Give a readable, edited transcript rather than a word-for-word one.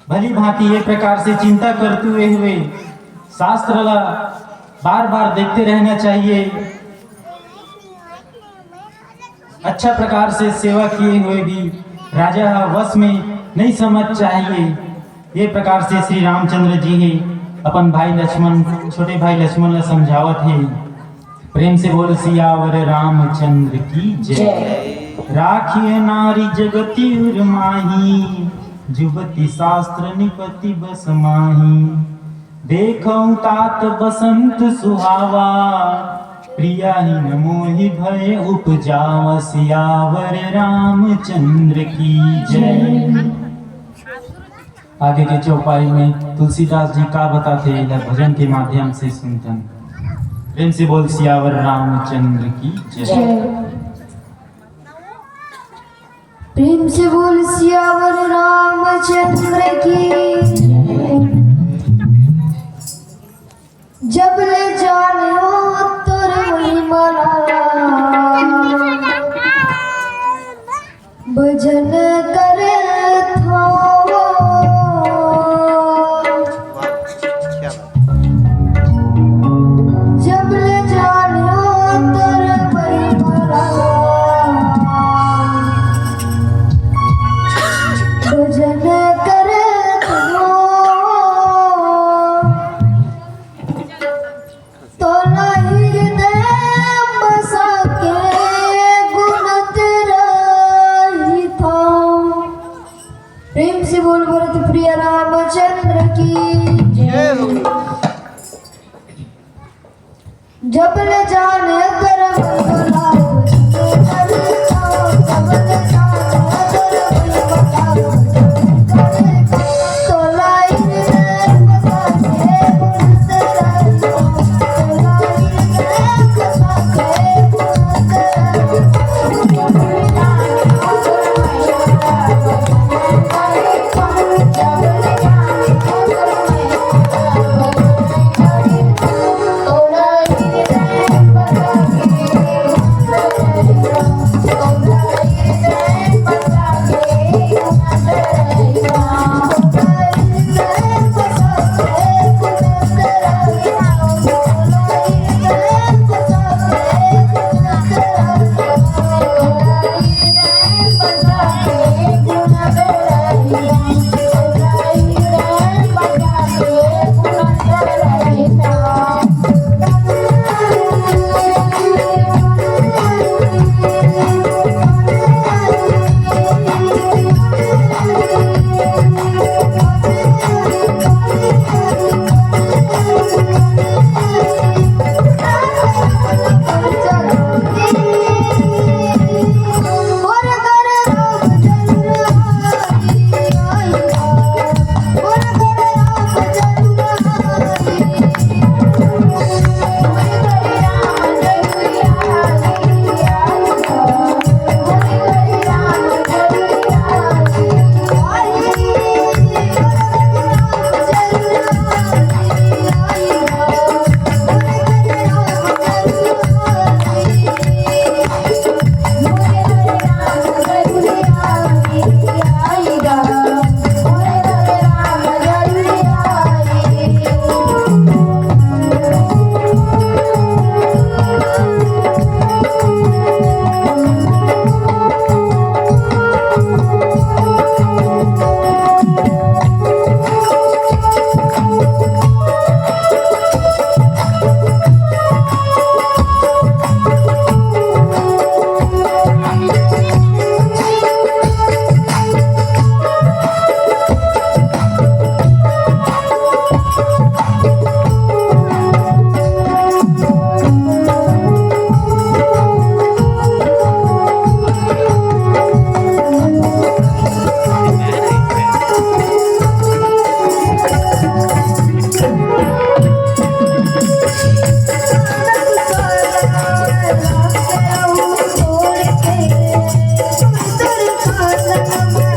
भली भांति ये प्रकार से चिंता करते हुए शास्त्र बार बार देखते रहना चाहिए। अच्छा प्रकार से सेवा किए हुए भी राजा वश में नहीं समझ चाहिए। ये प्रकार से श्री रामचंद्र जी ही अपन भाई लक्ष्मण, छोटे भाई लक्ष्मण समझावत है। प्रेम से बोल सियावर रामचंद्र की जय। राखिए नारी जगति उर्माही, जुबती शास्त्र निपति बस माही। देखऊं तात बसंत सुहावा, प्रिया ही न मोहि भय उपजाव। सियावर रामचंद्र की जय। आगे के चौपाई में तुलसीदास जी का बताते इधर भजन के माध्यम से सुनतन। प्रेम से बोल सियावर रामचंद्र की जय। प्रेम से बोल सियावर रामचंद्र की। जब ले जाने हो तोर महिमा, भजन करे जब ले जाने Thank you.